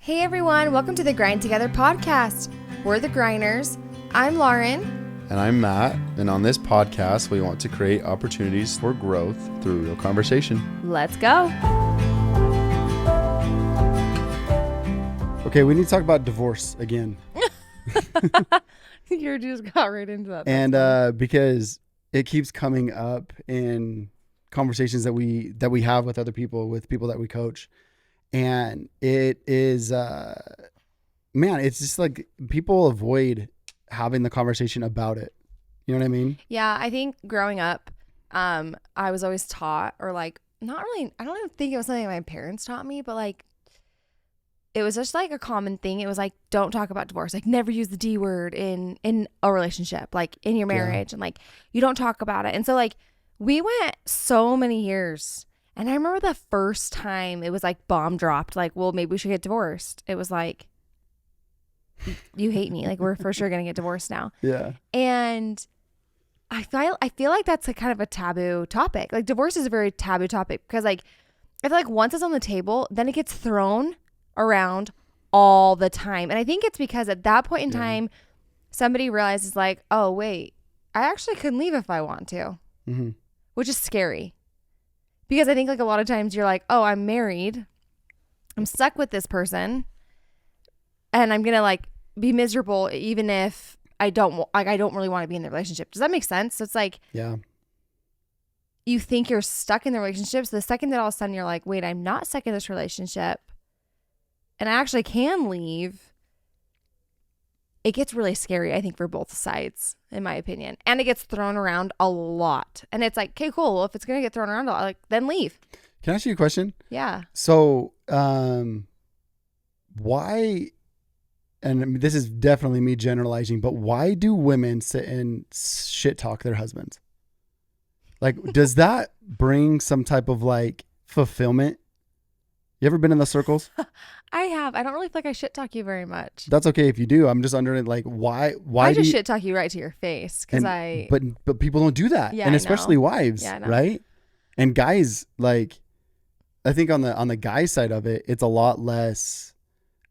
Hey everyone, welcome to the Grind Together podcast. We're the Grinders. I'm Lauren. And I'm Matt. And on this podcast, we want to create opportunities for growth through real conversation. Let's go. Okay, we need to talk about divorce again. You just got right into that. And because it keeps coming up in conversations that we have with other people, with people that we coach. And it is, it's just like people avoid having the conversation about it. You know what I mean? Yeah, I think growing up, I was always taught, or like, not really, I don't even think it was something my parents taught me, but like, it was just like a common thing. It was like, don't talk about divorce. Like, never use the D word in a relationship, like in your marriage. And like, you don't talk about it. And so like, we went so many years. And I remember the first time it was like bomb dropped, like, well, maybe we should get divorced. It was like, you hate me. Like, we're for sure going to get divorced now. Yeah. And I feel like that's a kind of a taboo topic. Like, divorce is a very taboo topic because like, I feel like once it's on the table, then it gets thrown around all the time. And I think it's because at that point in time, somebody realizes like, oh, wait, I actually can leave if I want to, which is scary. Because I think like a lot of times you're like, oh, I'm married. I'm stuck with this person. And I'm going to like be miserable even if I don't really want to be in the relationship. Does that make sense? So it's like, you think you're stuck in the relationship. So the second that all of a sudden you're like, wait, I'm not stuck in this relationship and I actually can leave, it gets really scary, I think, for both sides, in my opinion. And it gets thrown around a lot. And it's like, okay, cool. Well, if it's going to get thrown around a lot, like, then leave. Can I ask you a question? Yeah. So, why, and this is definitely me generalizing, but why do women sit and shit talk their husbands? Like, does that bring some type of like fulfillment? You ever been in those circles? I have. I don't really feel like I shit talk you very much. That's okay if you do. I'm just wondering, like, why I just shit talk you right to your face because But people don't do that, and especially wives, right? And guys, like, I think on the guy side of it, it's a lot less.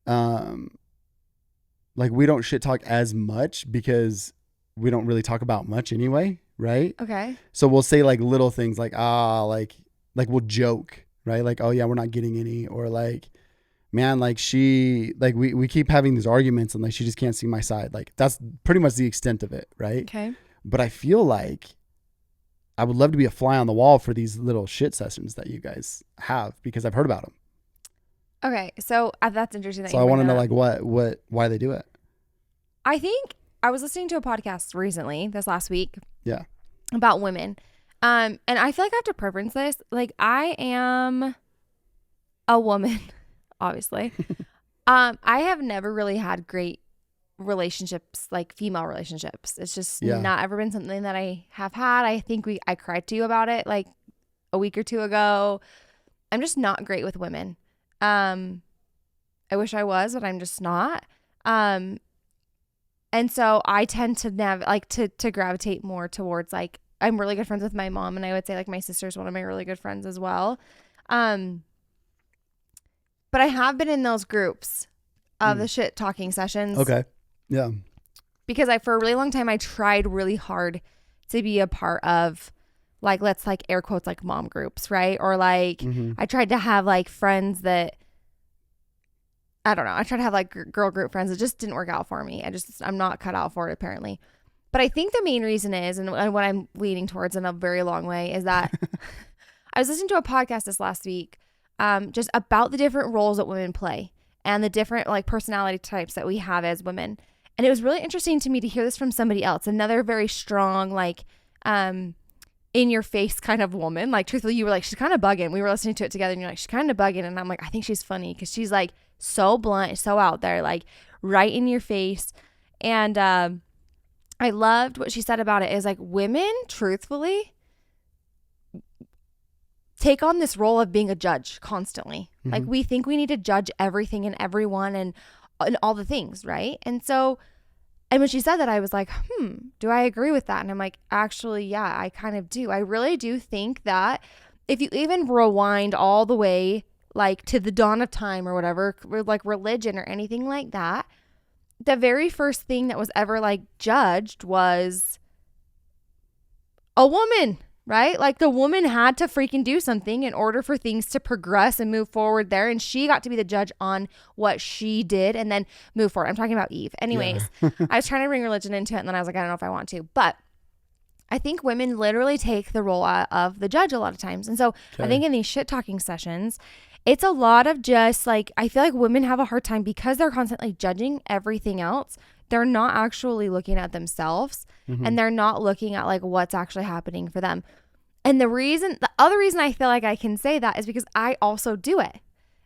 Like, we don't shit talk as much because we don't really talk about much anyway, right? Okay. So we'll say like little things like like we'll joke, right? Like, oh yeah, we're not getting any, or like, man, like we keep having these arguments and like she just can't see my side. Like, that's pretty much the extent of it, right? Okay. But I feel like I would love to be a fly on the wall for these little shit sessions that you guys have because I've heard about them. Okay, so that's interesting. So I want to know like why they do it. I think I was listening to a podcast recently, this last week. Yeah. About women. And I feel like I have to preference this. Like, I am a woman, obviously. I have never really had great relationships, like female relationships. It's just not ever been something that I have had. I think I cried to you about it like a week or two ago. I'm just not great with women. I wish I was, but I'm just not. And so I tend to to gravitate more towards like, I'm really good friends with my mom, and I would say like my sister's one of my really good friends as well. But I have been in those groups of the shit talking sessions. Okay. Yeah. Because for a really long time, I tried really hard to be a part of like, let's like air quotes, like mom groups, right? Or like, I tried to have like friends that, I don't know. I tried to have like girl group friends. It just didn't work out for me. I'm not cut out for it apparently. But I think the main reason is, and what I'm leaning towards in a very long way, is that I was listening to a podcast this last week just about the different roles that women play and the different like personality types that we have as women. And it was really interesting to me to hear this from somebody else, another very strong, like in your face kind of woman. Like, truthfully, you were like, she's kind of bugging. We were listening to it together and you're like, she's kind of bugging. And I'm like, I think she's funny because she's like so blunt, so out there, like right in your face. And I loved what she said about it is like, women, truthfully, take on this role of being a judge constantly. Like, we think we need to judge everything and everyone and all the things, right? And so, and when she said that, I was like, do I agree with that? And I'm like, actually, yeah, I kind of do. I really do think that if you even rewind all the way like to the dawn of time or whatever, like religion or anything like that, the very first thing that was ever like judged was a woman, right? Like the woman had to freaking do something in order for things to progress and move forward there. And she got to be the judge on what she did and then move forward. I'm talking about Eve. Anyways, I was trying to bring religion into it and then I was like, I don't know if I want to. But I think women literally take the role of the judge a lot of times. And so I think in these shit talking sessions, it's a lot of just like, I feel like women have a hard time because they're constantly judging everything else. They're not actually looking at themselves and they're not looking at like what's actually happening for them. And the other reason I feel like I can say that is because I also do it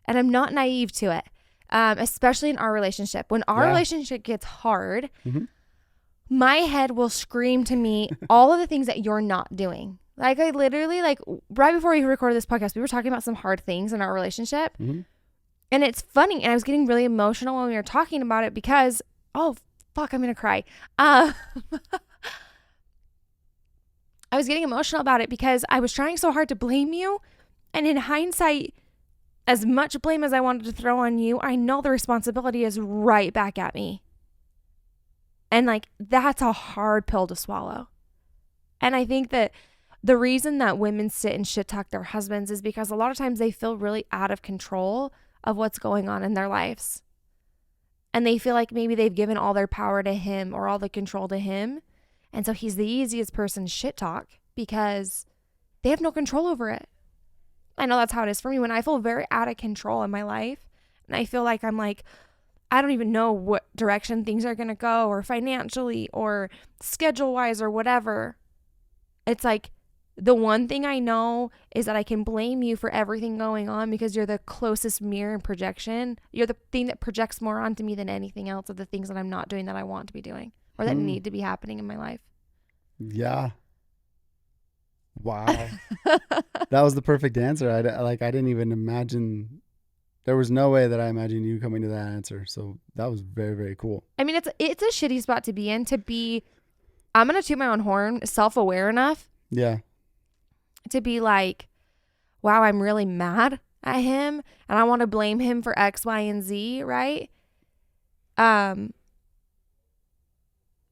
and I'm not naive to it. Especially in our relationship. When our relationship gets hard, my head will scream to me all of the things that you're not doing. Like I literally, like right before we recorded this podcast, we were talking about some hard things in our relationship. And it's funny. And I was getting really emotional when we were talking about it because, oh, fuck, I'm going to cry. I was getting emotional about it because I was trying so hard to blame you. And in hindsight, as much blame as I wanted to throw on you, I know the responsibility is right back at me. And like, that's a hard pill to swallow. And I think that the reason that women sit and shit talk their husbands is because a lot of times they feel really out of control of what's going on in their lives. And they feel like maybe they've given all their power to him or all the control to him. And so he's the easiest person to shit talk because they have no control over it. I know that's how it is for me when I feel very out of control in my life. And I feel like I'm like, I don't even know what direction things are going to go or financially or schedule wise or whatever. It's like the one thing I know is that I can blame you for everything going on because you're the closest mirror and projection. You're the thing that projects more onto me than anything else of the things that I'm not doing that I want to be doing or that need to be happening in my life. Yeah. Wow. That was the perfect answer. I didn't even imagine. There was no way that I imagined you coming to that answer. So that was very, very cool. I mean, it's a shitty spot to be in, I'm going to toot my own horn, self-aware enough. Yeah. To be like, wow, I'm really mad at him and I want to blame him for X, Y, and Z, right?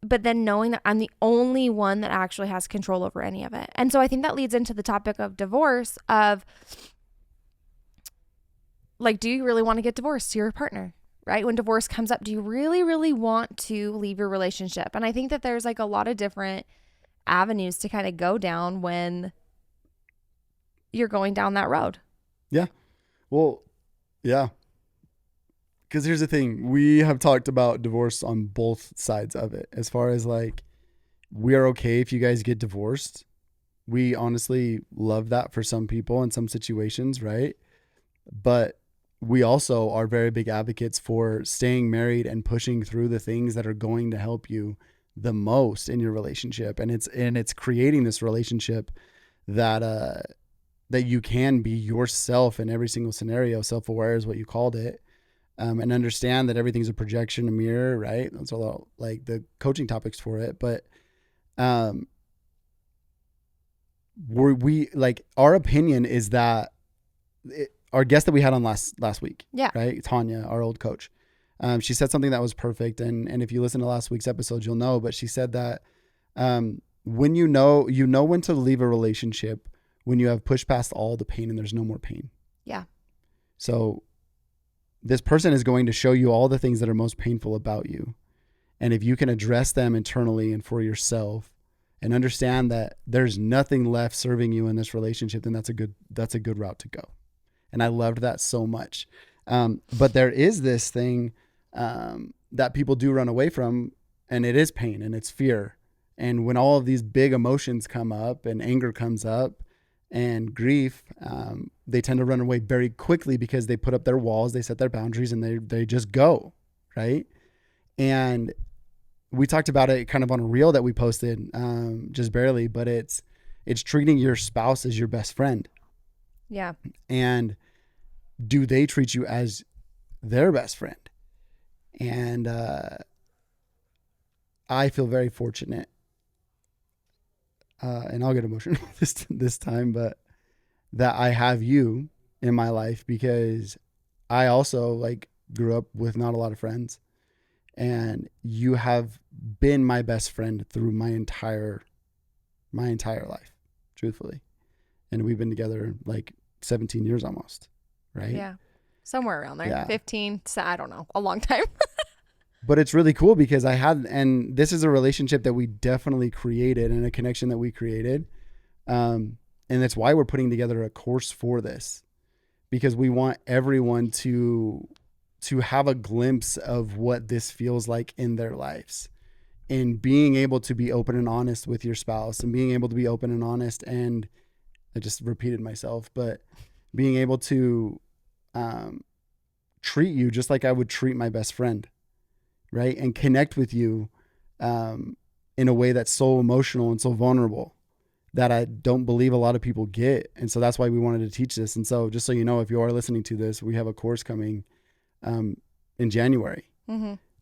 But then knowing that I'm the only one that actually has control over any of it. And so I think that leads into the topic of divorce of like, do you really want to get divorced to your partner, right? When divorce comes up, do you really, really want to leave your relationship? And I think that there's like a lot of different avenues to kind of go down when you're going down that road. Yeah. Well, yeah. Because here's the thing. We have talked about divorce on both sides of it. As far as like, we are okay if you guys get divorced. We honestly love that for some people in some situations, right? But we also are very big advocates for staying married and pushing through the things that are going to help you the most in your relationship. And it's creating this relationship that you can be yourself in every single scenario. Self-aware is what you called it. And understand that everything's a projection, a mirror, right? That's all like the coaching topics for it. But we like, our opinion is that our guest that we had on last week, right? Tanya, our old coach. She said something that was perfect. And if you listen to last week's episode, you'll know, but she said that when you know when to leave a relationship when you have pushed past all the pain and there's no more pain. Yeah. So this person is going to show you all the things that are most painful about you. And if you can address them internally and for yourself and understand that there's nothing left serving you in this relationship, then that's a good route to go. And I loved that so much. But there is this thing that people do run away from, and it is pain and it's fear. And when all of these big emotions come up and anger comes up and grief, they tend to run away very quickly because they put up their walls, they set their boundaries, and they just go, right? And we talked about it kind of on a reel that we posted, just barely, but it's treating your spouse as your best friend. Yeah. And do they treat you as their best friend? And I feel very fortunate, and I'll get emotional this time, but that I have you in my life because I also like grew up with not a lot of friends, and you have been my best friend through my entire life, truthfully. And we've been together like 17 years almost, right? Yeah. Somewhere around there. Yeah. 15, so I don't know, a long time. But it's really cool because and this is a relationship that we definitely created and a connection that we created. And that's why we're putting together a course for this, because we want everyone to have a glimpse of what this feels like in their lives, and being able to be open and honest with your spouse, and being able to be open and honest. And I just repeated myself, but being able to treat you just like I would treat my best friend, right? And connect with you in a way that's so emotional and so vulnerable that I don't believe a lot of people get. And so that's why we wanted to teach this. And so just so you know, if you are listening to this, we have a course coming in January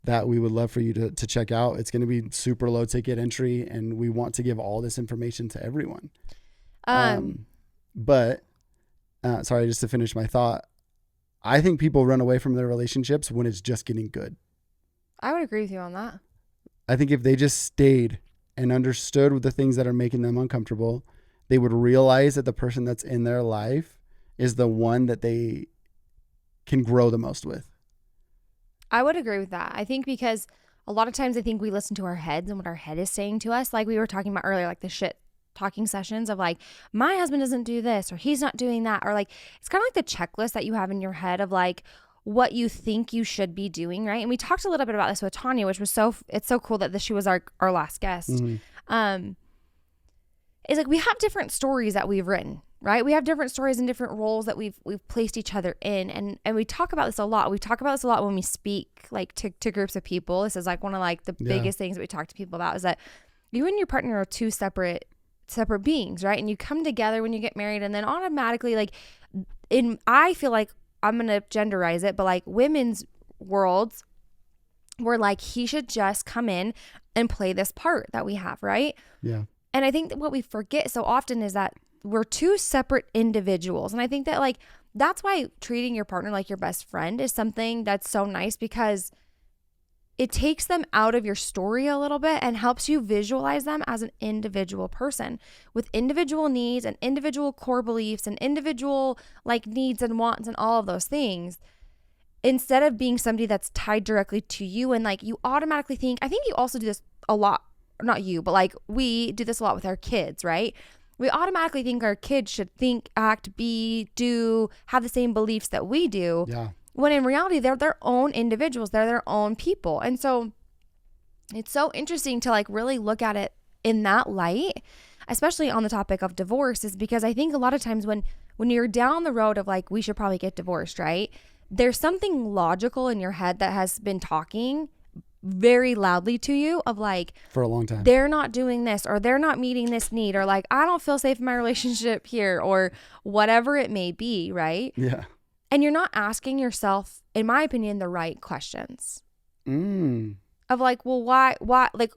that we would love for you to check out. It's going to be super low ticket entry, and we want to give all this information to everyone. But sorry, just to finish my thought, I think people run away from their relationships when it's just getting good. I would agree with you on that. I think if they just stayed and understood the things that are making them uncomfortable, they would realize that the person that's in their life is the one that they can grow the most with. I would agree with that. I think because a lot of times I think we listen to our heads and what our head is saying to us. Like we were talking about earlier, like the shit talking sessions of like, my husband doesn't do this, or he's not doing that. Or like, it's kind of like the checklist that you have in your head of like what you think you should be doing. Right. And we talked a little bit about this with Tanya, which was it's so cool that she was our last guest. It's like, we have different stories that we've written, right? We have different stories and different roles that we've placed each other in. And we talk about this a lot. We talk about this a lot when we speak like to groups of people. This is like one of like the biggest things that we talk to people about, is that you and your partner are two separate beings, right? And you come together when you get married, and then automatically like I feel like, I'm going to genderize it, but like women's worlds, we're like, he should just come in and play this part that we have, right? Yeah. And I think that what we forget so often is that we're two separate individuals. And I think that like, that's why treating your partner like your best friend is something that's so nice, because it takes them out of your story a little bit and helps you visualize them as an individual person with individual needs and individual core beliefs and individual like needs and wants and all of those things, instead of being somebody that's tied directly to you. And like, you automatically think, I think you also do this a lot, not you, but like we do this a lot with our kids, right? We automatically think our kids should think, act, be, do, have the same beliefs that we do. Yeah. When in reality, they're their own individuals. They're their own people. And so it's so interesting to like really look at it in that light, especially on the topic of divorce, is because I think a lot of times when you're down the road of like, we should probably get divorced, right? There's something logical in your head that has been talking very loudly to you of like, for a long time, they're not doing this, or they're not meeting this need, or like, I don't feel safe in my relationship here, or whatever it may be, right? Yeah. And you're not asking yourself, in my opinion, the right questions. Of like, well, why, like,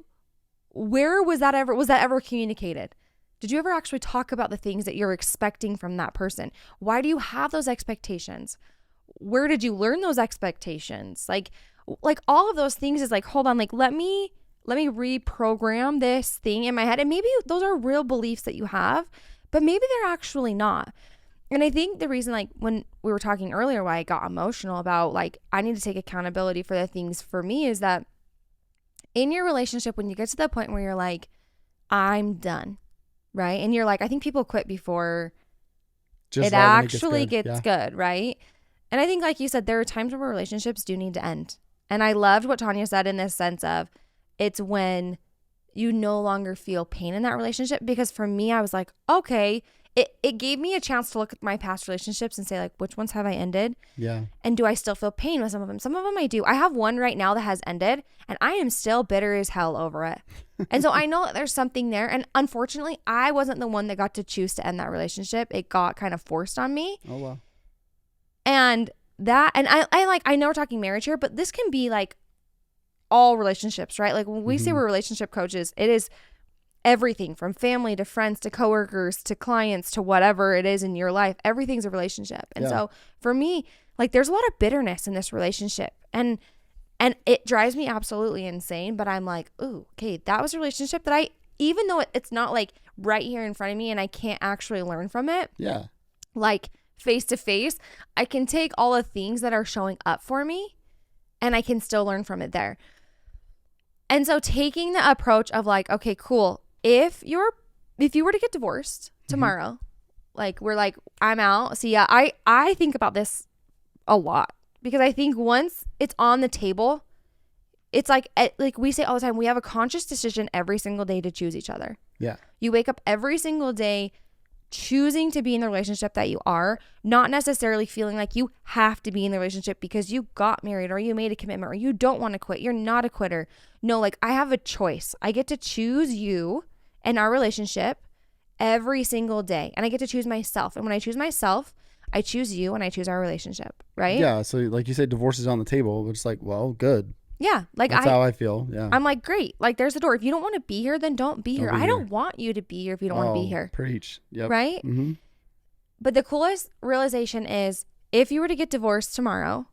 where was that ever communicated? Did you ever actually talk about the things that you're expecting from that person? Why do you have those expectations? Where did you learn those expectations? Like all of those things is like, hold on, like, let me reprogram this thing in my head. And maybe those are real beliefs that you have, but maybe they're actually not. And I think the reason, like, when we were talking earlier, why I got emotional about, like, I need to take accountability for the things for me, is that in your relationship, when you get to the point where you're like, I'm done, right? And you're like, I think people quit before it actually gets good, right? And I think, like you said, there are times where relationships do need to end. And I loved what Tanya said in this sense of, it's when you no longer feel pain in that relationship. Because for me, I was like, okay, it gave me a chance to look at my past relationships and say, like, which ones have I ended? Yeah. And do I still feel pain with some of them? Some of them I do. I have one right now that has ended, and I am still bitter as hell over it. And so I know that there's something there. And unfortunately, I wasn't the one that got to choose to end that relationship. It got kind of forced on me. Oh, wow. And I know we're talking marriage here, but this can be like all relationships, right? Like when we say we're relationship coaches, it is everything from family to friends to coworkers to clients to whatever it is in your life. Everything's a relationship. And so for me, like there's a lot of bitterness in this relationship. And it drives me absolutely insane. But I'm like, ooh, okay, that was a relationship that even though it's not like right here in front of me and I can't actually learn from it. Yeah. Like face to face, I can take all the things that are showing up for me and I can still learn from it there. And so taking the approach of like, okay, cool. If you were to get divorced tomorrow, like we're like, I'm out. See, I think about this a lot because I think once it's on the table, it's like we say all the time, we have a conscious decision every single day to choose each other. Yeah. You wake up every single day choosing to be in the relationship that you are, not necessarily feeling like you have to be in the relationship because you got married or you made a commitment or you don't want to quit. You're not a quitter. No, like I have a choice. I get to choose you and our relationship every single day. And I get to choose myself. And when I choose myself, I choose you and I choose our relationship, right? Yeah. So like you said, divorce is on the table. It's like, well, good. Yeah. Like that's how I feel. Yeah. I'm like, great. Like there's the door. If you don't want to be here, then don't be here. I don't want you to be here if you don't want to be here. Preach. Yep. Right? Mm-hmm. But the coolest realization is if you were to get divorced tomorrow,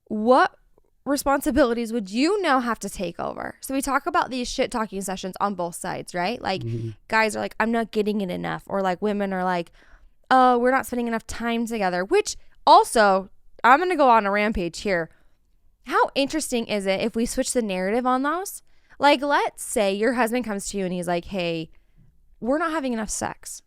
what responsibilities would you now have to take over? So we talk about these shit talking sessions on both sides, right? Like guys are like, I'm not getting it enough. Or like women are like, oh, we're not spending enough time together, which also I'm going to go on a rampage here. How interesting is it if we switch the narrative on those? Like, let's say your husband comes to you and he's like, hey, we're not having enough sex,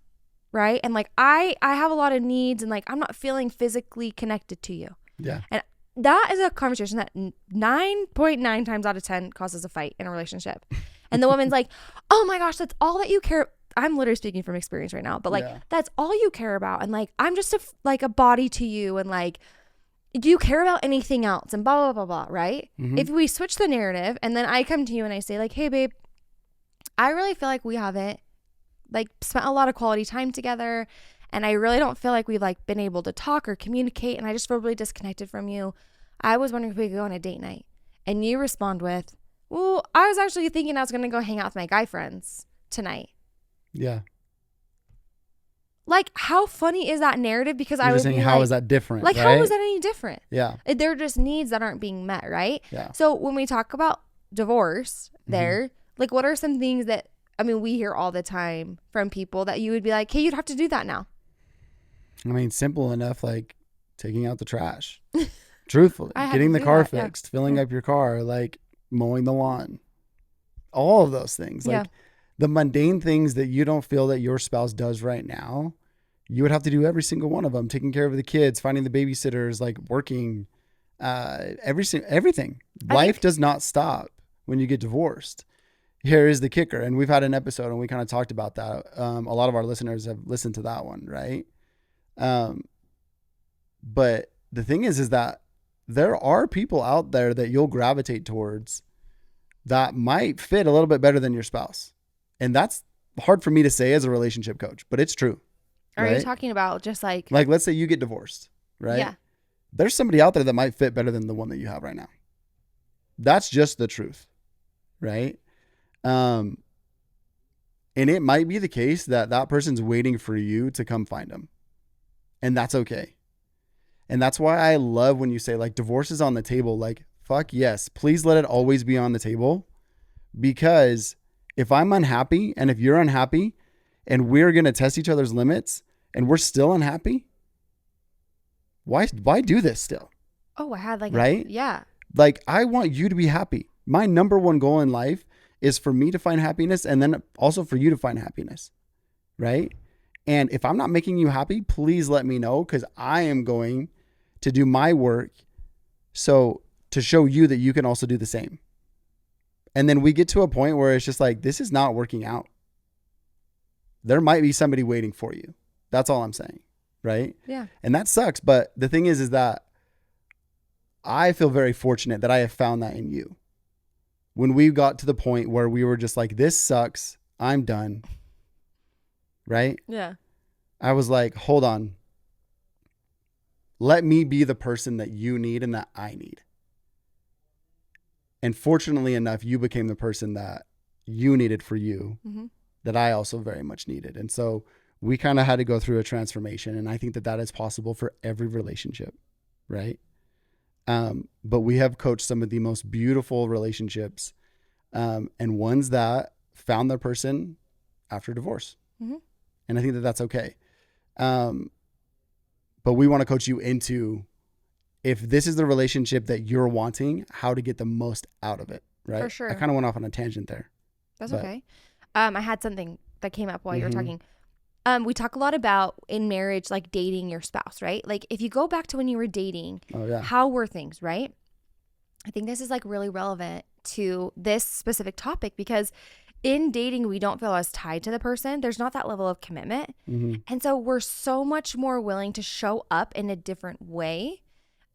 right? And like, I have a lot of needs and like, I'm not feeling physically connected to you. Yeah. And that is a conversation that 9.9 times out of 10 causes a fight in a relationship. And the woman's like, oh my gosh, that's all that you care. I'm literally speaking from experience right now, but like, that's all you care about. And like, I'm just a body to you. And like, do you care about anything else? And blah, blah, blah, blah, right? If we switch the narrative and then I come to you and I say like, hey, babe, I really feel like we haven't like spent a lot of quality time together. And I really don't feel like we've like been able to talk or communicate. And I just feel really disconnected from you. I was wondering if we could go on a date night. And you respond with, well, I was actually thinking I was going to go hang out with my guy friends tonight. Yeah. Like, how funny is that narrative? Because You're I was saying, how is that different? Like, right? how is that any different? Yeah. They're just needs that aren't being met, right? Yeah. So when we talk about divorce there, like, what are some things that, I mean, we hear all the time from people that you would be like, hey, you'd have to do that now. I mean, simple enough, like taking out the trash. Truthfully. Getting the car fixed, filling up your car, like mowing the lawn. All of those things. Like the mundane things that you don't feel that your spouse does right now, you would have to do every single one of them. Taking care of the kids, finding the babysitters, like working, everything. Life does not stop when you get divorced. Here is the kicker. And we've had an episode and we kind of talked about that. A lot of our listeners have listened to that one, right? But the thing is that there are people out there that you'll gravitate towards that might fit a little bit better than your spouse. And that's hard for me to say as a relationship coach, but it's true. Are you talking about just like let's say you get divorced, right? Yeah. There's somebody out there that might fit better than the one that you have right now. That's just the truth, right? And it might be the case that that person's waiting for you to come find them. And that's okay. And that's why I love when you say like divorce is on the table. Like, fuck yes, please let it always be on the table. Because if I'm unhappy and if you're unhappy and we're going to test each other's limits and we're still unhappy, why do this still? Oh, I had like, right? Yeah. Like I want you to be happy. My number one goal in life is for me to find happiness and then also for you to find happiness. Right? And if I'm not making you happy, please let me know because I am going to do my work so to show you that you can also do the same. And then we get to a point where it's just like, this is not working out. There might be somebody waiting for you. That's all I'm saying. Right? Yeah. And that sucks. But the thing is that I feel very fortunate that I have found that in you. When we got to the point where we were just like, this sucks. I'm done. Right? Yeah. I was like, hold on. Let me be the person that you need and that I need. And fortunately enough, you became the person that you needed for you that I also very much needed. And so we kind of had to go through a transformation. And I think that is possible for every relationship, right? But we have coached some of the most beautiful relationships and ones that found their person after divorce. And I think that that's okay. But we want to coach you into, if this is the relationship that you're wanting, how to get the most out of it, right? For sure. I kind of went off on a tangent there. That's okay. I had something that came up while you were talking. We talk a lot about in marriage, like dating your spouse, right? Like if you go back to when you were dating, how were things, right? I think this is like really relevant to this specific topic because in dating, we don't feel as tied to the person. There's not that level of commitment. And so we're so much more willing to show up in a different way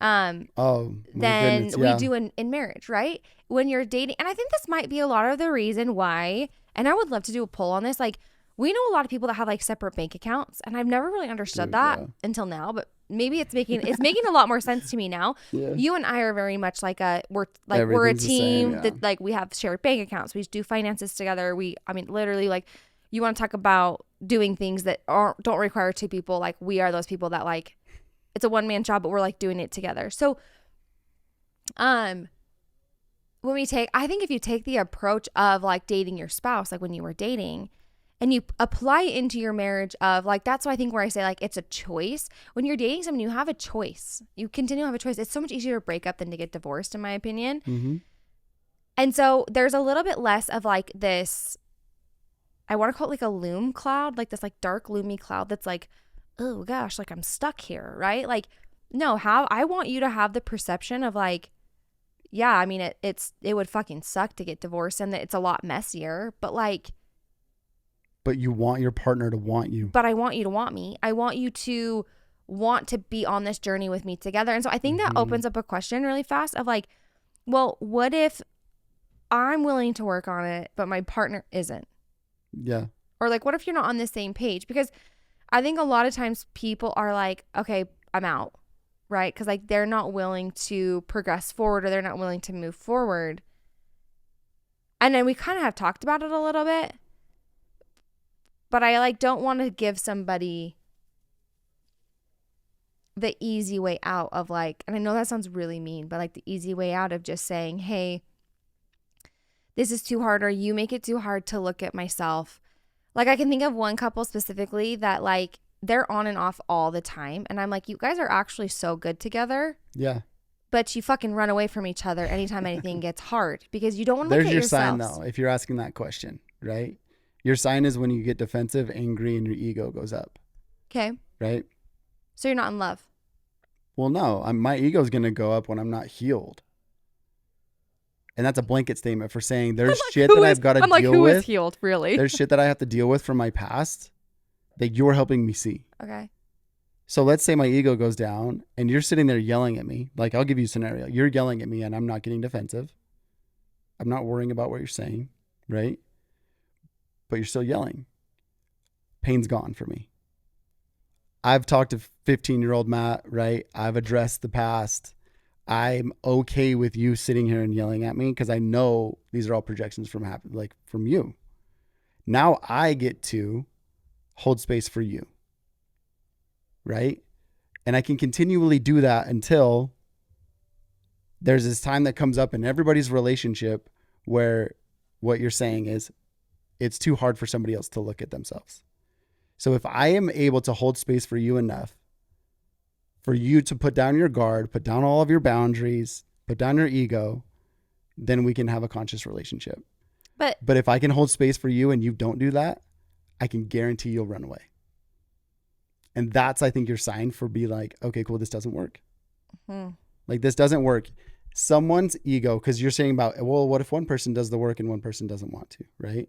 than we do in marriage, right? When you're dating. And I think this might be a lot of the reason why, and I would love to do a poll on this. Like we know a lot of people that have like separate bank accounts and I've never really understood that until now, but maybe it's making a lot more sense to me now. You and I are very much like we're a team that like we have shared bank accounts. We do finances together. Literally like you want to talk about doing things that don't require two people. Like we are those people that like it's a one-man job, but we're like doing it together. So I think if you take the approach of like dating your spouse, like when you were dating, and you apply it into your marriage of like, that's why I think where I say like, it's a choice. When you're dating someone, you have a choice. You continue to have a choice. It's so much easier to break up than to get divorced, in my opinion. And so there's a little bit less of like this, I want to call it like a loom cloud, like this like dark loomy cloud that's like, oh gosh, like I'm stuck here, right? Like, no, I want you to have the perception of like, yeah, I mean, it would fucking suck to get divorced and that it's a lot messier, but like, but you want your partner to want you. But I want you to want me. I want you to want to be on this journey with me together. And so I think that opens up a question really fast of like, well, what if I'm willing to work on it, but my partner isn't? Yeah. Or like, what if you're not on the same page? Because I think a lot of times people are like, okay, I'm out, right? Because like they're not willing to progress forward or they're not willing to move forward. And then we kind of have talked about it a little bit. But I like don't want to give somebody the easy way out of like, and I know that sounds really mean, but like the easy way out of just saying, hey, this is too hard, or you make it too hard to look at myself. Like I can think of one couple specifically that like they're on and off all the time. And I'm like, you guys are actually so good together. Yeah. But you fucking run away from each other anytime anything gets hard because you don't want to look at yourselves. There's your sign though, if you're asking that question, right? Your sign is when you get defensive, angry, and your ego goes up. Okay. Right? So you're not in love? Well, no. My ego is going to go up when I'm not healed. And that's a blanket statement for saying there's shit that I've got to deal with. I'm like, who is healed, really? There's shit that I have to deal with from my past that you're helping me see. Okay. So let's say my ego goes down and you're sitting there yelling at me. Like, I'll give you a scenario. You're yelling at me and I'm not getting defensive. I'm not worrying about what you're saying, right? But you're still yelling. Pain's gone for me. I've talked to 15-year-old Matt, right? I've addressed the past. I'm okay with you sitting here and yelling at me because I know these are all projections from you. Now I get to hold space for you, right? And I can continually do that until there's this time that comes up in everybody's relationship where what you're saying is, it's too hard for somebody else to look at themselves. So if I am able to hold space for you enough, for you to put down your guard, put down all of your boundaries, put down your ego, then we can have a conscious relationship. But if I can hold space for you and you don't do that, I can guarantee you'll run away. And that's, I think, your sign for be like, okay, cool, this doesn't work. Like this doesn't work. Someone's ego, because you're saying about, well, what if one person does the work and one person doesn't want to, right?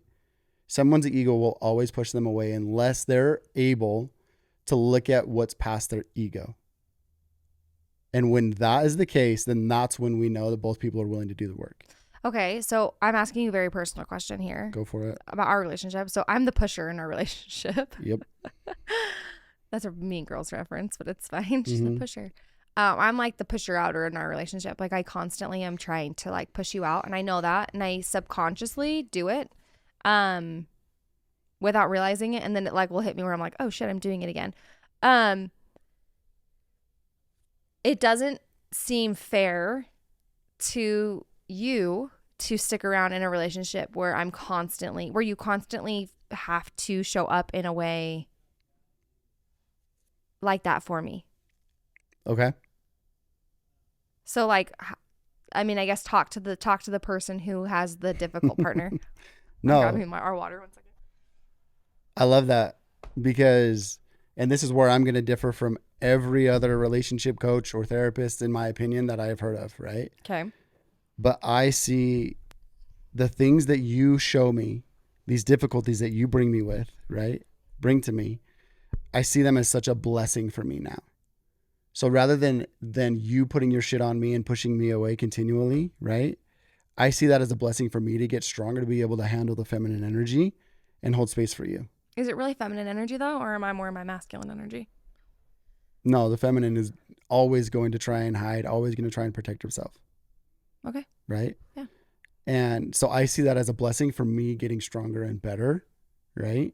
Someone's ego will always push them away unless they're able to look at what's past their ego. And when that is the case, then that's when we know that both people are willing to do the work. Okay, so I'm asking you a very personal question here. Go for it. About our relationship. So I'm the pusher in our relationship. Yep. That's a Mean Girls reference, but it's fine. She's the pusher. I'm like the pusher outer in our relationship. Like I constantly am trying to like push you out, and I know that, and I subconsciously do it. without realizing it. And then it like will hit me where I'm like, oh shit, I'm doing it again. It doesn't seem fair to you to stick around in a relationship where you constantly have to show up in a way like that for me. Okay. So like, I mean, I guess talk to the person who has the difficult partner. No. I'm grabbing our water 1 second. I love that because, and this is where I'm going to differ from every other relationship coach or therapist, in my opinion, that I've heard of, right? Okay. But I see the things that you show me, these difficulties that you bring me with, right? Bring to me. I see them as such a blessing for me now. So rather than you putting your shit on me and pushing me away continually, right? I see that as a blessing for me to get stronger, to be able to handle the feminine energy and hold space for you. Is it really feminine energy though, or am I more in my masculine energy? No, the feminine is always going to try and hide, always going to try and protect herself. Okay. Right? Yeah. And so I see that as a blessing for me getting stronger and better, right?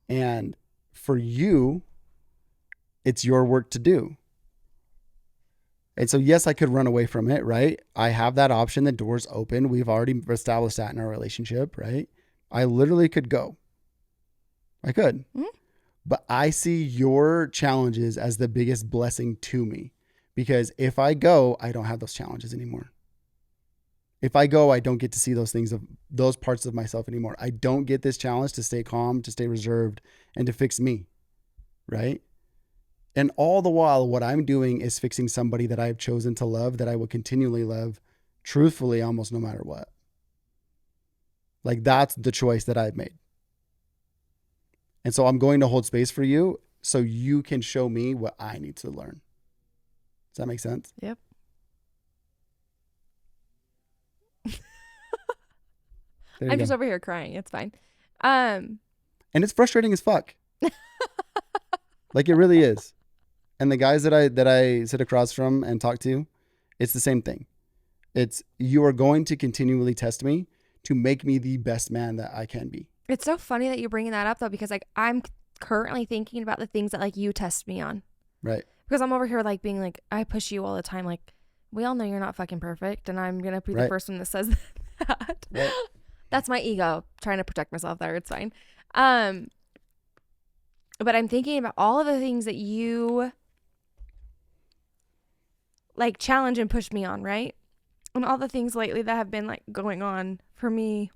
And for you, it's your work to do. And so, yes, I could run away from it, right? I have that option. The door's open. We've already established that in our relationship, right? I literally could go. I could. Mm-hmm. But I see your challenges as the biggest blessing to me, because if I go, I don't have those challenges anymore. If I go, I don't get to see those things, of those parts of myself anymore. I don't get this challenge to stay calm, to stay reserved, and to fix me, right? And all the while, what I'm doing is fixing somebody that I've chosen to love, that I will continually love, truthfully, almost no matter what. Like, that's the choice that I've made. And so I'm going to hold space for you so you can show me what I need to learn. Does that make sense? Yep. I'm just over here crying. It's fine. And it's frustrating as fuck. Like, it really is. And the guys that I sit across from and talk to, it's the same thing. It's, you are going to continually test me to make me the best man that I can be. It's so funny that you're bringing that up though, because like I'm currently thinking about the things that like you test me on. Right. Because I'm over here like being like, I push you all the time. Like, we all know you're not fucking perfect, and I'm gonna be the first one that says that. Right. That's my ego trying to protect myself there. It's fine. But I'm thinking about all of the things that you like challenge and push me on, right? And all the things lately that have been like going on for me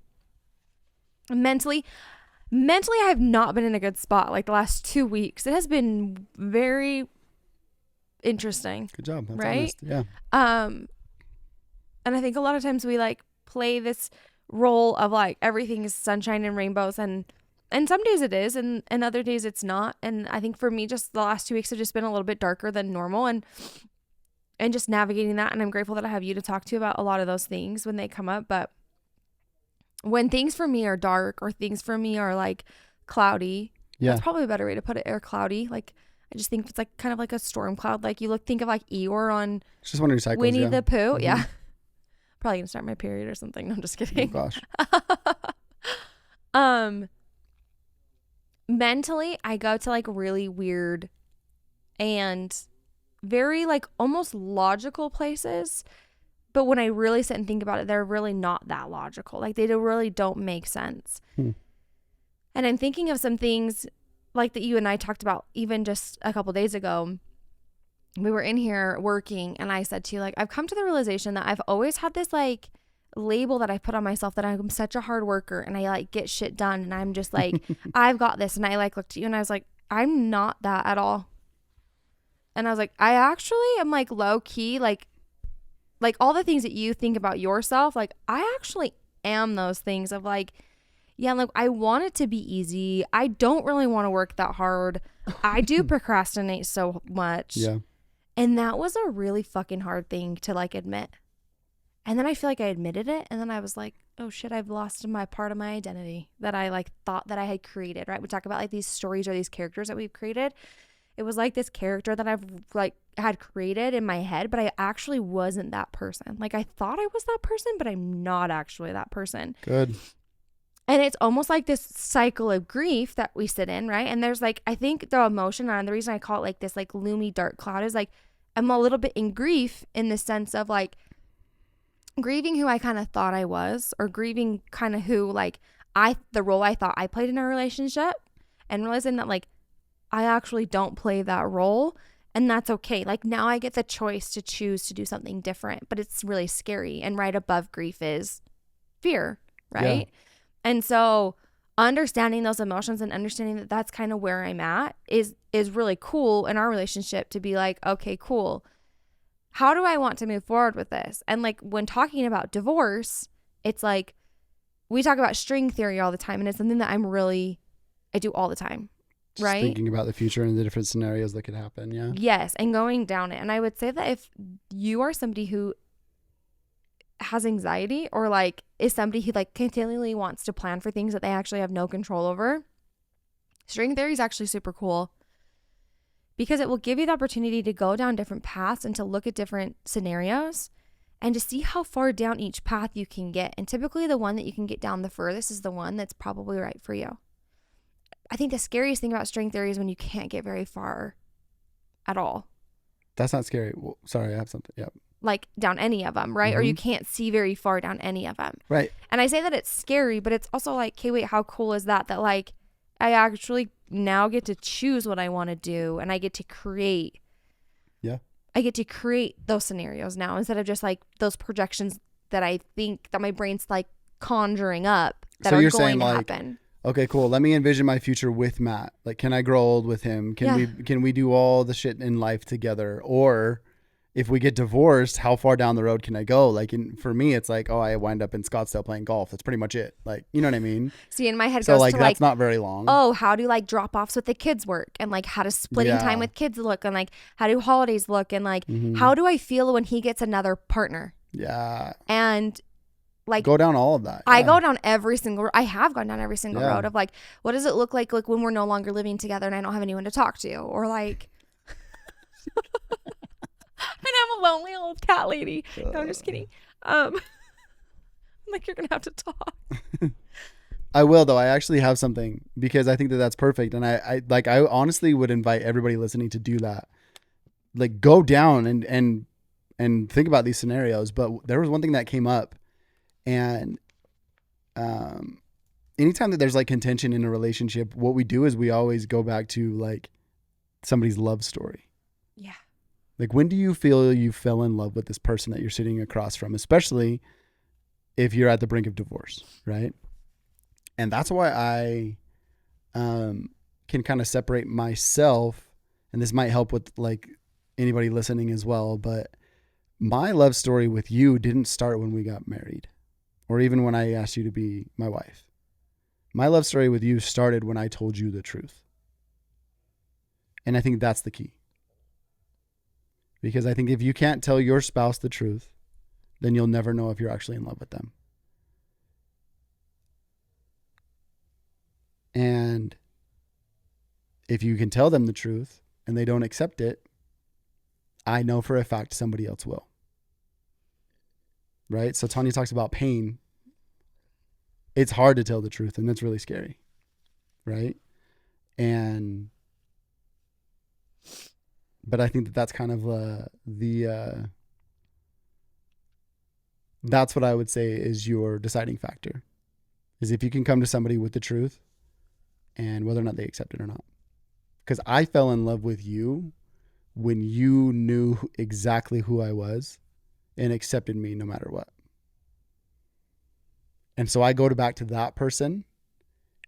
mentally. I have not been in a good spot like the last 2 weeks. It has been very interesting. Good job. That's right? Honest. Yeah. And I think a lot of times we like play this role of like everything is sunshine and rainbows, and some days it is, and other days it's not. And I think for me, just the last 2 weeks have just been a little bit darker than normal, and just navigating that. And I'm grateful that I have you to talk to about a lot of those things when they come up. But when things for me are dark, or things for me are like cloudy, that's probably a better way to put it, or cloudy. Like, I just think it's like kind of like a storm cloud. Like think of like Eeyore on it's just one of your cycles, Winnie the Pooh. Mm-hmm. Yeah. Probably gonna start my period or something. No, I'm just kidding. Oh gosh. Mentally, I go to like really weird and very like almost logical places. But when I really sit and think about it, they're really not that logical. Like, they really don't make sense. And I'm thinking of some things like that you and I talked about even just a couple days ago. We were in here working, and I said to you, like, I've come to the realization that I've always had this like label that I put on myself that I'm such a hard worker and I like get shit done, and I'm just like, I've got this. And I like looked at you and I was like, I'm not that at all. And I was like, I actually am like low key, like all the things that you think about yourself, like I actually am those things of like, yeah, like I want it to be easy. I don't really want to work that hard. I do procrastinate so much. Yeah. And that was a really fucking hard thing to like admit. And then I feel like I admitted it. And then I was like, oh shit, I've lost my part of my identity that I like thought that I had created, right? We talk about like these stories or these characters that we've created. It was like this character that I've like had created in my head, but I actually wasn't that person. Like, I thought I was that person, but I'm not actually that person. Good. And it's almost like this cycle of grief that we sit in, right? And there's like, I think the emotion, and the reason I call it like this like gloomy dark cloud is like, I'm a little bit in grief in the sense of like grieving who I kind of thought I was, or grieving kind of who like the role I thought I played in our relationship, and realizing that like I actually don't play that role, and that's okay. Like now I get the choice to choose to do something different, but it's really scary. And right above grief is fear, right? Yeah. And so understanding those emotions and understanding that that's kind of where I'm at is really cool in our relationship, to be like, okay, cool. How do I want to move forward with this? And like when talking about divorce, it's like we talk about string theory all the time, and it's something that I do all the time, right? Just thinking about the future and the different scenarios that could happen, yeah. Yes, and going down it. And I would say that if you are somebody who has anxiety, or like is somebody who like continually wants to plan for things that they actually have no control over, string theory is actually super cool, because it will give you the opportunity to go down different paths and to look at different scenarios and to see how far down each path you can get. And typically the one that you can get down the furthest is the one that's probably right for you. I think the scariest thing about string theory is when you can't get very far at all. That's not scary. Well, sorry, I have something. Yep. Like down any of them, right? Mm-hmm. Or you can't see very far down any of them. Right. And I say that it's scary, but it's also like, okay, wait, how cool is that like I actually now get to choose what I want to do, and I get to create. Yeah. I get to create those scenarios now, instead of just like those projections that I think that my brain's like conjuring up that so are you're going saying to like, happen. Okay, cool. Let me envision my future with Matt. Like, can I grow old with him? Can we do all the shit in life together? Or if we get divorced, how far down the road can I go? Like, for me, it's like, oh, I wind up in Scottsdale playing golf. That's pretty much it. Like, you know what I mean? See, in my head so goes like to that's not very long. Oh, how do like drop-offs with the kids work, and like how does splitting time with kids look, and like how do holidays look, and like how do I feel when he gets another partner? Yeah. And like go down all of that. I go down every single. I have gone down every single road of like, what does it look like when we're no longer living together and I don't have anyone to talk to, or like. And I'm a lonely old cat lady. No, I'm just kidding. I'm like, you're gonna have to talk. I will, though. I actually have something, because I think that that's perfect, and I honestly would invite everybody listening to do that. Like, go down and think about these scenarios. But there was one thing that came up, and anytime that there's like contention in a relationship, what we do is we always go back to like somebody's love story. Yeah. Like, when do you feel you fell in love with this person that you're sitting across from, especially if you're at the brink of divorce, right? And that's why I can kind of separate myself, and this might help with like anybody listening as well, but my love story with you didn't start when we got married, or even when I asked you to be my wife. My love story with you started when I told you the truth. And I think that's the key. Because I think if you can't tell your spouse the truth, then you'll never know if you're actually in love with them. And if you can tell them the truth and they don't accept it, I know for a fact somebody else will. Right? So Tanya talks about pain. It's hard to tell the truth, and that's really scary. Right? But I think that that's kind of that's what I would say is your deciding factor, is if you can come to somebody with the truth and whether or not they accept it or not. Because I fell in love with you when you knew exactly who I was and accepted me no matter what. And so I go back to that person,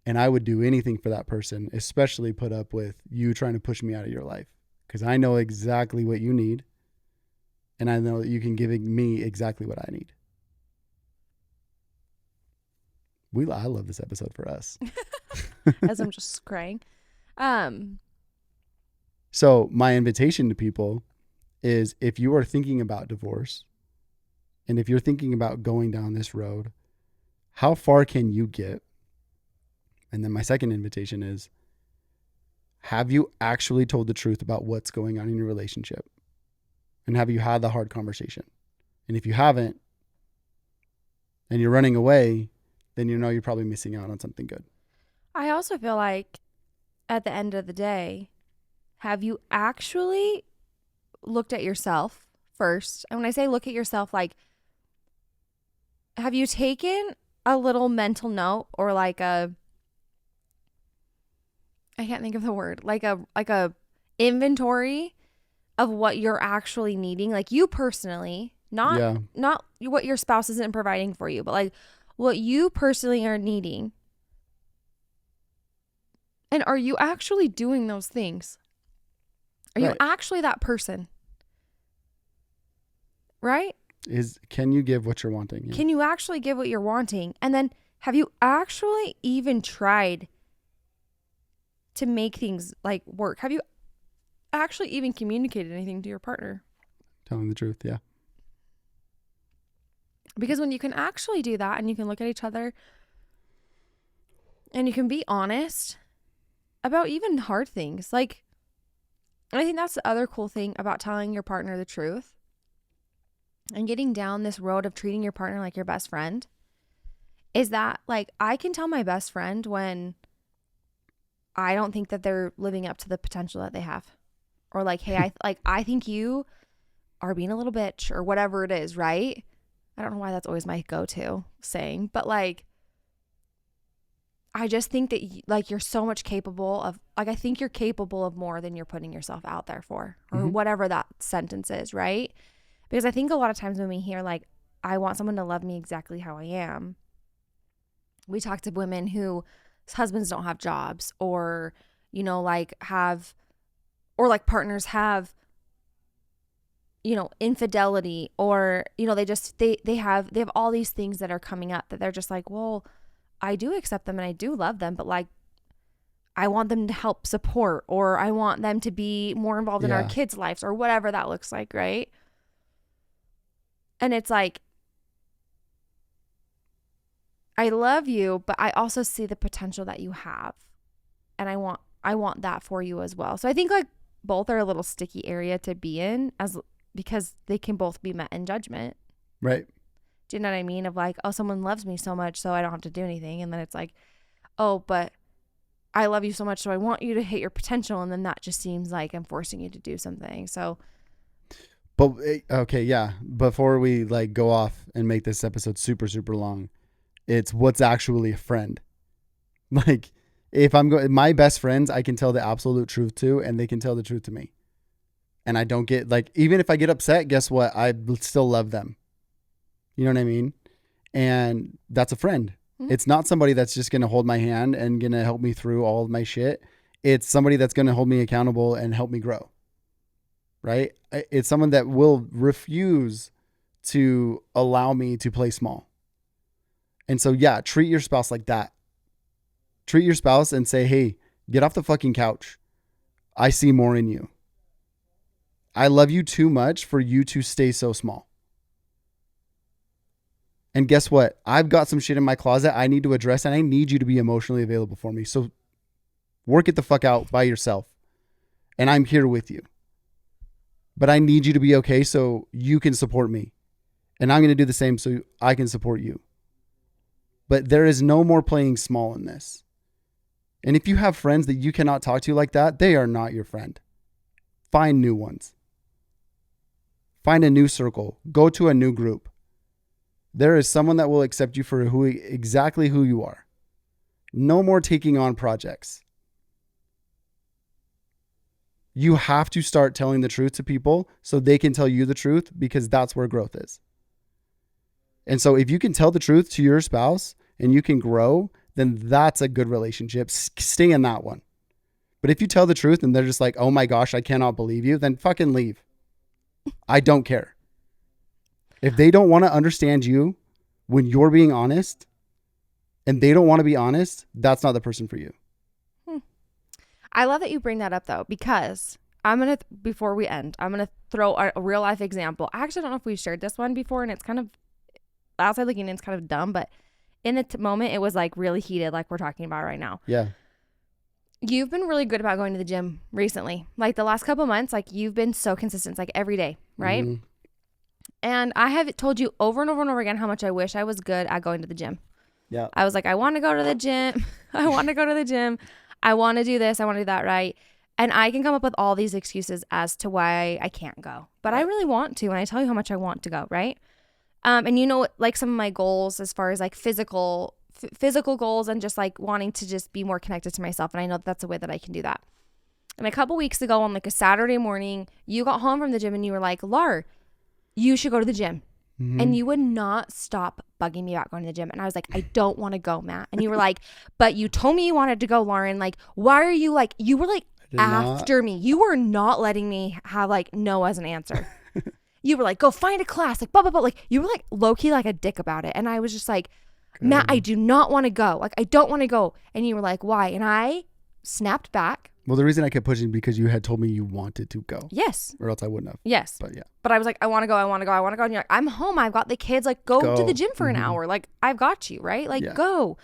and I would do anything for that person, especially put up with you trying to push me out of your life. Because I know exactly what you need, and I know that you can give me exactly what I need. I love this episode for us. As I'm just crying. So my invitation to people is, if you are thinking about divorce, and if you're thinking about going down this road, how far can you get? And then my second invitation is, have you actually told the truth about what's going on in your relationship? And have you had the hard conversation? And if you haven't, and you're running away, then you know you're probably missing out on something good. I also feel like at the end of the day, have you actually looked at yourself first? And when I say look at yourself, like, have you taken a little mental note or like I can't think of the word, like a inventory of what you're actually needing, like you personally, not what your spouse isn't providing for you, but like what you personally are needing. And are you actually doing those things? Are you actually that person? Right? Can you give what you're wanting? Yeah. Can you actually give what you're wanting? And then have you actually even tried to make things like work? Have you actually even communicated anything to your partner? Telling the truth, yeah. Because when you can actually do that and you can look at each other and you can be honest about even hard things. Like, I think that's the other cool thing about telling your partner the truth and getting down this road of treating your partner like your best friend is that, like, I can tell my best friend when I don't think that they're living up to the potential that they have. Or like, hey, I think you are being a little bitch or whatever it is, right? I don't know why that's always my go-to saying, but like, I just think that you're so much capable of, like, I think you're capable of more than you're putting yourself out there for, or whatever that sentence is, right? Because I think a lot of times when we hear like, I want someone to love me exactly how I am, we talk to women whose husbands don't have jobs or, you know, like partners have, you know, infidelity or, you know, they have all these things that are coming up that they're just like, well, I do accept them and I do love them, but like, I want them to help support, or I want them to be more involved in our kids' lives, or whatever that looks like, right? And it's like, I love you, but I also see the potential that you have, and I want that for you as well. So I think like both are a little sticky area to be in, because they can both be met in judgment. Right. Do you know what I mean? Of like, oh, someone loves me so much, so I don't have to do anything. And then it's like, oh, but I love you so much, so I want you to hit your potential. And then that just seems like I'm forcing you to do something. So. But okay, yeah. Before we like go off and make this episode super, super long, it's what's actually a friend. Like, if I'm going, my best friends, I can tell the absolute truth to, and they can tell the truth to me. And I don't get, like, even if I get upset, guess what? I still love them. You know what I mean? And that's a friend. Mm-hmm. It's not somebody that's just going to hold my hand and going to help me through all of my shit. It's somebody that's going to hold me accountable and help me grow. Right? It's someone that will refuse to allow me to play small. And so, yeah, treat your spouse like that. Treat your spouse and say, hey, get off the fucking couch. I see more in you. I love you too much for you to stay so small. And guess what? I've got some shit in my closet I need to address, and I need you to be emotionally available for me. So work it the fuck out by yourself. And I'm here with you. But I need you to be okay so you can support me. And I'm going to do the same so I can support you. But there is no more playing small in this. And if you have friends that you cannot talk to like that, they are not your friend. Find new ones. Find a new circle. Go to a new group. There is someone that will accept you for exactly who you are. No more taking on projects. You have to start telling the truth to people so they can tell you the truth, because that's where growth is. And so if you can tell the truth to your spouse and you can grow, then that's a good relationship. Stay in that one. But if you tell the truth and they're just like, oh my gosh, I cannot believe you, then fucking leave. I don't care. If they don't want to understand you when you're being honest and they don't want to be honest, that's not the person for you. I love that you bring that up though, because before we end, I'm going to throw a real life example. I actually don't know if we've shared this one before, and it's kind of, outside looking in, it's kind of dumb, but in the moment it was like really heated, like we're talking about right now. Yeah. You've been really good about going to the gym recently. Like the last couple of months, like you've been so consistent, like every day, right? Mm-hmm. And I have told you over and over and over again how much I wish I was good at going to the gym. Yeah. I was like, I want to go to the gym. I want to go to the gym. I want to do this. I want to do that, right? And I can come up with all these excuses as to why I can't go. But I really want to. And I tell you how much I want to go, right? And you know, like some of my goals as far as like physical goals and just like wanting to just be more connected to myself. And I know that's a way that I can do that. And a couple weeks ago on like a Saturday morning, you got home from the gym and you were like, Lar, you should go to the gym. Mm-hmm. And you would not stop bugging me about going to the gym. And I was like, I don't want to go, Matt. And you were like, but you told me you wanted to go, Lauren. Like, why are you like, you were like after me. You were not letting me have like no as an answer. You were like, go find a class. Like, blah, blah, blah. Like, you were like low-key like a dick about it. And I was just like, Matt, I do not want to go. Like, I don't want to go. And you were like, why? And I snapped back. Well, the reason I kept pushing because you had told me you wanted to go. Yes. Or else I wouldn't have. Yes. But yeah. But I was like, I want to go. And you're like, I'm home. I've got the kids. Like, go to the gym for an hour. Like, I've got you, right? Like, go.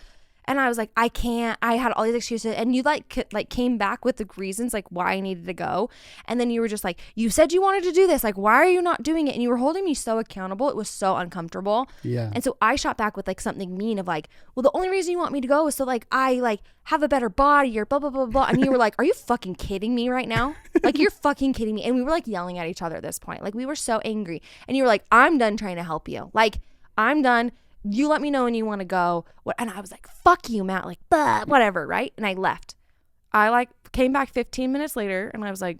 And I was like, I can't. I had all these excuses. And you like came back with the reasons like why I needed to go. And then you were just like, you said you wanted to do this. Like, why are you not doing it? And you were holding me so accountable. It was so uncomfortable. Yeah. And so I shot back with like something mean of like, well, the only reason you want me to go is so like I like have a better body or blah, blah, blah, blah. And you were like, are you fucking kidding me right now? Like, you're fucking kidding me. And we were like yelling at each other at this point. Like, we were so angry. And you were like, I'm done trying to help you. Like, I'm done. You let me know when you want to go. And I was like, fuck you, Matt. Like, whatever, right? And I left. I like came back 15 minutes later and I was like,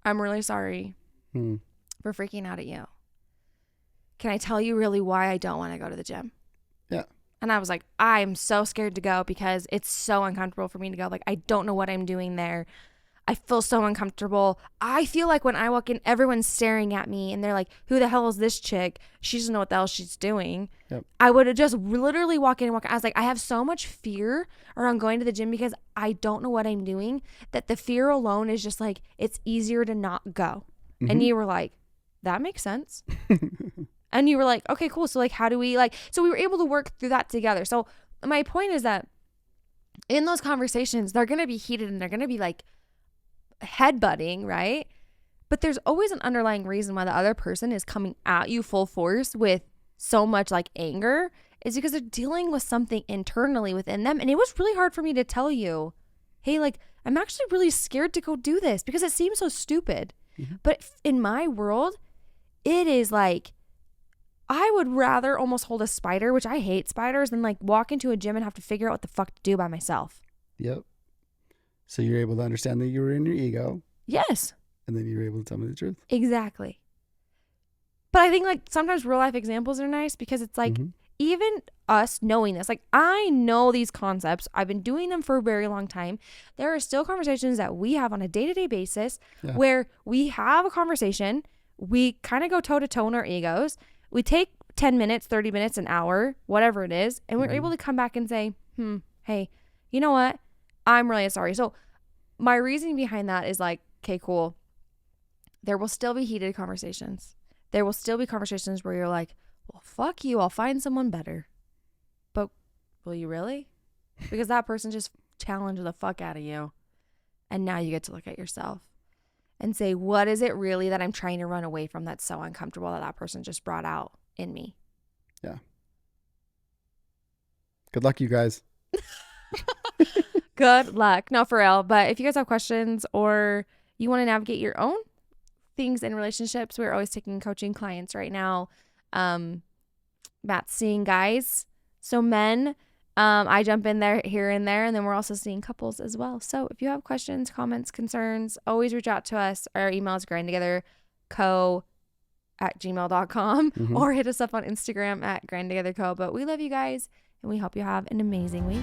I'm really sorry for freaking out at you. Can I tell you really why I don't want to go to the gym? Yeah. And I was like, I'm so scared to go because it's so uncomfortable for me to go. Like, I don't know what I'm doing there. I feel so uncomfortable. I feel like when I walk in, everyone's staring at me and they're like, who the hell is this chick? She doesn't know what the hell she's doing. Yep. I would have just literally walk in and walk. I was like, I have so much fear around going to the gym because I don't know what I'm doing, that the fear alone is just like, it's easier to not go. Mm-hmm. And you were like, that makes sense. And you were like, okay, cool. So like, how do we so we were able to work through that together. So my point is that in those conversations, they're going to be heated and they're going to be like, headbutting, right? But there's always an underlying reason why the other person is coming at you full force with so much like anger, is because they're dealing with something internally within them. And it was really hard for me to tell you, hey, like, I'm actually really scared to go do this because it seems so stupid. Mm-hmm. But in my world, it is like, I would rather almost hold a spider, which I hate spiders, than like walk into a gym and have to figure out what the fuck to do by myself. Yep. So you're able to understand that you were in your ego. Yes. And then you were able to tell me the truth. Exactly. But I think like sometimes real life examples are nice because it's like, even us knowing this, like I know these concepts. I've been doing them for a very long time. There are still conversations that we have on a day-to-day basis where we have a conversation. We kind of go toe to toe in our egos. We take 10 minutes, 30 minutes, an hour, whatever it is. And we're able to come back and say, hey, you know what? I'm really sorry. So my reasoning behind that is like, okay, cool. There will still be heated conversations. There will still be conversations where you're like, well, fuck you. I'll find someone better. But will you really? Because that person just challenged the fuck out of you. And now you get to look at yourself and say, what is it really that I'm trying to run away from that's so uncomfortable that person just brought out in me? Yeah. Good luck, you guys. Good luck. No, for real. But if you guys have questions or you want to navigate your own things in relationships, we're always taking coaching clients right now. Matt's seeing guys. So men, I jump in there here and there. And then we're also seeing couples as well. So if you have questions, comments, concerns, always reach out to us. Our email is grindtogetherco@gmail.com or hit us up on Instagram @grindtogetherco. But we love you guys and we hope you have an amazing week.